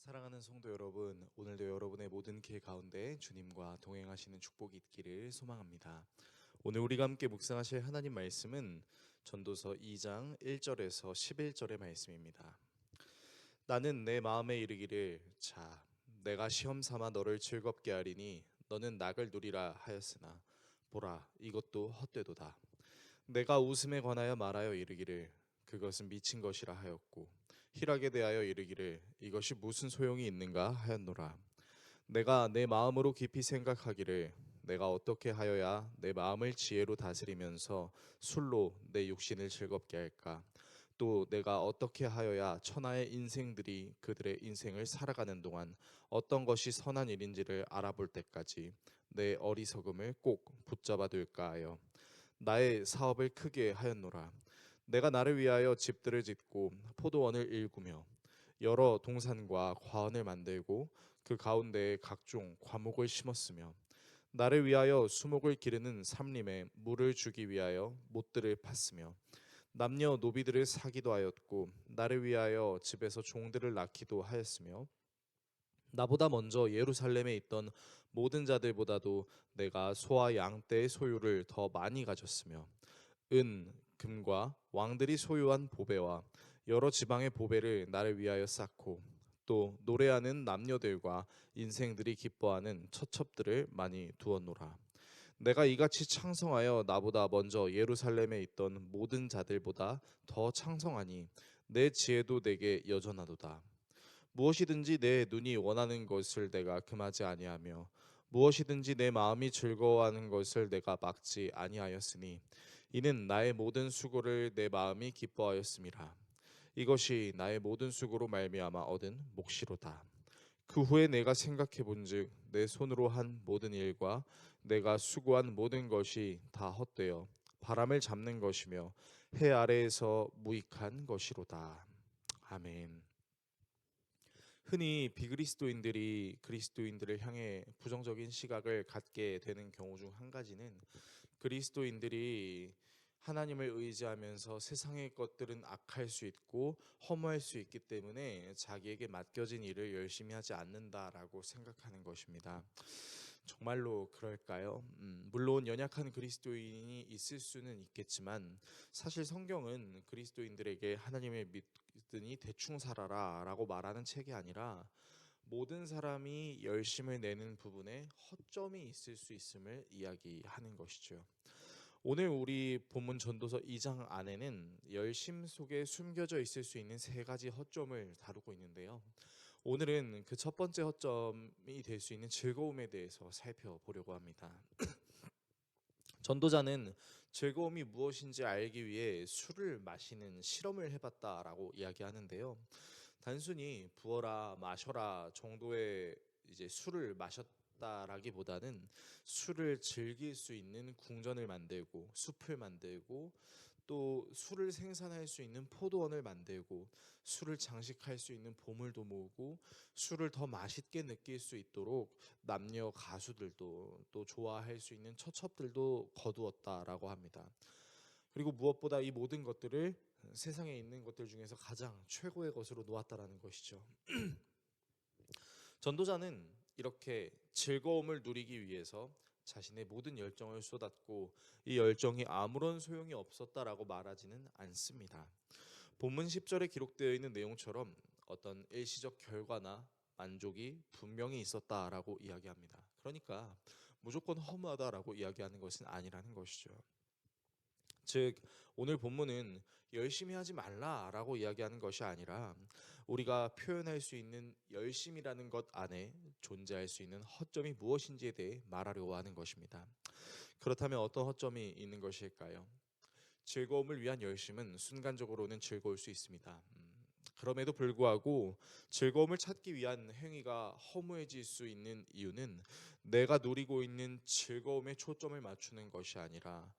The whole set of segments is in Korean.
사랑하는 성도 여러분, 오늘도 여러분의 모든 길 가운데 주님과 동행하시는 축복이 있기를 소망합니다. 오늘 우리가 함께 묵상하실 하나님 말씀은 전도서 2장 1절에서 11절의 말씀입니다. 나는 내 마음에 이르기를 자, 내가 시험 삼아 너를 즐겁게 하리니 너는 낙을 누리라 하였으나 보라, 이것도 헛되도다. 내가 웃음에 관하여 말하여 이르기를 그것은 미친 것이라 하였고 희락에 대하여 이르기를 이것이 무슨 소용이 있는가 하였노라. 내가 내 마음으로 깊이 생각하기를 내가 어떻게 하여야 내 마음을 지혜로 다스리면서 술로 내 육신을 즐겁게 할까? 또 내가 어떻게 하여야 천하의 인생들이 그들의 인생을 살아가는 동안 어떤 것이 선한 일인지를 알아볼 때까지 내 어리석음을 꼭 붙잡아 둘까 하여 나의 사업을 크게 하였노라. 내가 나를 위하여 집들을 짓고 포도원을 일구며 여러 동산과 과원을 만들고 그 가운데에 각종 과목을 심었으며 나를 위하여 수목을 기르는 삼림에 물을 주기 위하여 못들을 팠으며 남녀 노비들을 사기도 하였고 나를 위하여 집에서 종들을 낳기도 하였으며 나보다 먼저 예루살렘에 있던 모든 자들보다도 내가 소와 양떼의 소유를 더 많이 가졌으며 은, 금과 왕들이 소유한 보배와 여러 지방의 보배를 나를 위하여 쌓고 또 노래하는 남녀들과 인생들이 기뻐하는 처첩들을 많이 두었노라. 내가 이같이 창성하여 나보다 먼저 예루살렘에 있던 모든 자들보다 더 창성하니 내 지혜도 내게 여전하도다. 무엇이든지 내 눈이 원하는 것을 내가 금하지 아니하며 무엇이든지 내 마음이 즐거워하는 것을 내가 막지 아니하였으니 이는 나의 모든 수고를 내 마음이 기뻐하였음이라. 이것이 나의 모든 수고로 말미암아 얻은 몫이로다. 그 후에 내가 생각해 본즉 내 손으로 한 모든 일과 내가 수고한 모든 것이 다 헛되어 바람을 잡는 것이며 해 아래에서 무익한 것이로다. 아멘. 흔히 비그리스도인들이 그리스도인들을 향해 부정적인 시각을 갖게 되는 경우 중 한 가지는 그리스도인들이 하나님을 의지하면서 세상의 것들은 악할 수 있고 허무할 수 있기 때문에 자기에게 맡겨진 일을 열심히 하지 않는다라고 생각하는 것입니다. 정말로 그럴까요? 물론 연약한 그리스도인이 있을 수는 있겠지만 사실 성경은 그리스도인들에게 하나님을 믿으니 대충 살아라 라고 말하는 책이 아니라 모든 사람이 열심을 내는 부분에 허점이 있을 수 있음을 이야기하는 것이죠. 오늘 우리 본문 전도서 2장 안에는 열심 속에 숨겨져 있을 수 있는 세 가지 허점을 다루고 있는데요. 오늘은 그 첫 번째 허점이 될 수 있는 즐거움에 대해서 살펴보려고 합니다. 전도자는 즐거움이 무엇인지 알기 위해 술을 마시는 실험을 해봤다라고 이야기하는데요. 단순히 부어라 마셔라 정도의 이제 술을 마셨다라기보다는 술을 즐길 수 있는 궁전을 만들고 숲을 만들고 또 술을 생산할 수 있는 포도원을 만들고 술을 장식할 수 있는 보물도 모으고 술을 더 맛있게 느낄 수 있도록 남녀 가수들도 또 좋아할 수 있는 처첩들도 거두었다라고 합니다. 그리고 무엇보다 이 모든 것들을 세상에 있는 것들 중에서 가장 최고의 것으로 놓았다라는 것이죠. 전도자는 이렇게 즐거움을 누리기 위해서 자신의 모든 열정을 쏟았고 이 열정이 아무런 소용이 없었다라고 말하지는 않습니다. 본문 10절에 기록되어 있는 내용처럼 어떤 일시적 결과나 만족이 분명히 있었다라고 이야기합니다. 그러니까 무조건 허무하다라고 이야기하는 것은 아니라는 것이죠. 즉 오늘 본문은 열심히 하지 말라라고 이야기하는 것이 아니라 우리가 표현할 수 있는 열심이라는 것 안에 존재할 수 있는 허점이 무엇인지에 대해 말하려고 하는 것입니다. 그렇다면 어떤 허점이 있는 것일까요? 즐거움을 위한 열심은 순간적으로는 즐거울 수 있습니다. 그럼에도 불구하고 즐거움을 찾기 위한 행위가 허무해질 수 있는 이유는 내가 누리고 있는 즐거움에 초점을 맞추는 것이 아니라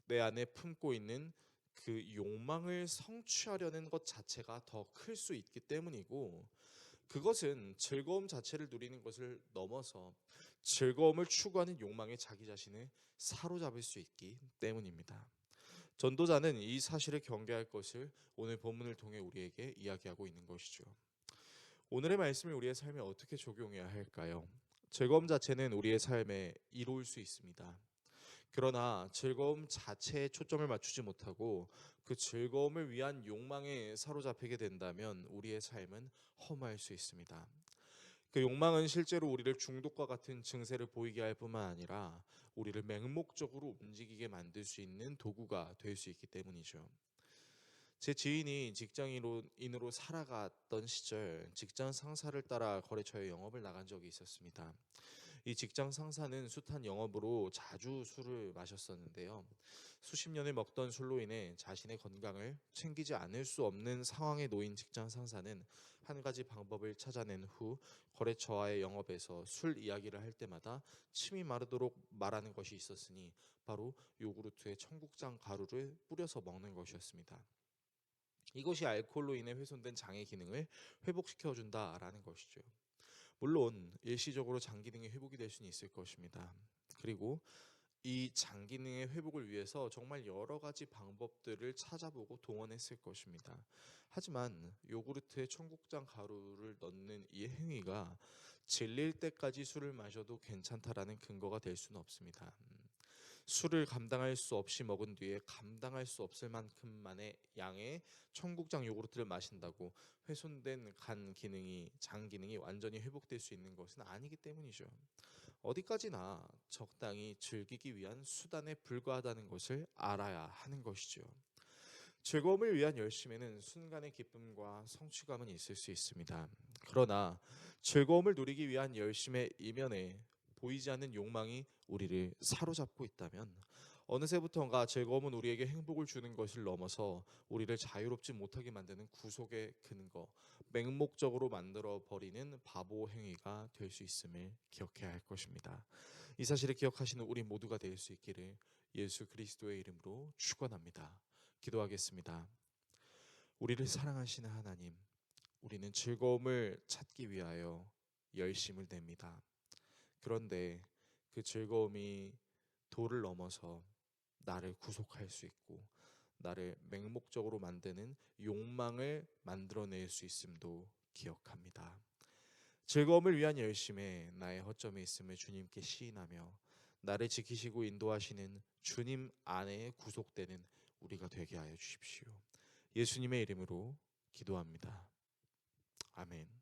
내 안에 품고 있는 그 욕망을 성취하려는 것 자체가 더 클 수 있기 때문이고 그것은 즐거움 자체를 누리는 것을 넘어서 즐거움을 추구하는 욕망에 자기 자신을 사로잡을 수 있기 때문입니다. 전도자는 이 사실을 경계할 것을 오늘 본문을 통해 우리에게 이야기하고 있는 것이죠. 오늘의 말씀을 우리의 삶에 어떻게 적용해야 할까요? 즐거움 자체는 우리의 삶에 이로울 수 있습니다. 그러나 즐거움 자체에 초점을 맞추지 못하고 그 즐거움을 위한 욕망에 사로잡히게 된다면 우리의 삶은 허무할 수 있습니다. 그 욕망은 실제로 우리를 중독과 같은 증세를 보이게 할 뿐만 아니라 우리를 맹목적으로 움직이게 만들 수 있는 도구가 될 수 있기 때문이죠. 제 지인이 직장인으로 살아갔던 시절 직장 상사를 따라 거래처에 영업을 나간 적이 있었습니다. 이 직장 상사는 숱한 영업으로 자주 술을 마셨었는데요. 수십 년을 먹던 술로 인해 자신의 건강을 챙기지 않을 수 없는 상황에 놓인 직장 상사는 한 가지 방법을 찾아낸 후 거래처와의 영업에서 술 이야기를 할 때마다 침이 마르도록 말하는 것이 있었으니 바로 요구르트에 청국장 가루를 뿌려서 먹는 것이었습니다. 이것이 알코올로 인해 훼손된 장의 기능을 회복시켜 준다라는 것이죠. 물론 일시적으로 장 기능이 회복이 될 수는 있을 것입니다. 그리고 이 장 기능의 회복을 위해서 정말 여러 가지 방법들을 찾아보고 동원했을 것입니다. 하지만 요구르트에 청국장 가루를 넣는 이 행위가 질릴 때까지 술을 마셔도 괜찮다라는 근거가 될 수는 없습니다. 술을 감당할 수 없이 먹은 뒤에 감당할 수 없을 만큼만의 양의 청국장 요구르트를 마신다고 훼손된 장 기능이 완전히 회복될 수 있는 것은 아니기 때문이죠. 어디까지나 적당히 즐기기 위한 수단에 불과하다는 것을 알아야 하는 것이죠. 즐거움을 위한 열심에는 순간의 기쁨과 성취감은 있을 수 있습니다. 그러나 즐거움을 누리기 위한 열심의 이면에 보이지 않는 욕망이 우리를 사로잡고 있다면 어느새부턴가 즐거움은 우리에게 행복을 주는 것을 넘어서 우리를 자유롭지 못하게 만드는 구속의 근거, 맹목적으로 만들어 버리는 바보 행위가 될 수 있음을 기억해야 할 것입니다. 이 사실을 기억하시는 우리 모두가 될 수 있기를 예수 그리스도의 이름으로 축원합니다. 기도하겠습니다. 우리를 사랑하시는 하나님, 우리는 즐거움을 찾기 위하여 열심을 냅니다. 그런데 그 즐거움이 도를 넘어서 나를 구속할 수 있고 나를 맹목적으로 만드는 욕망을 만들어낼 수 있음도 기억합니다. 즐거움을 위한 열심에 나의 허점이 있음을 주님께 시인하며 나를 지키시고 인도하시는 주님 안에 구속되는 우리가 되게 하여 주십시오. 예수님의 이름으로 기도합니다. 아멘.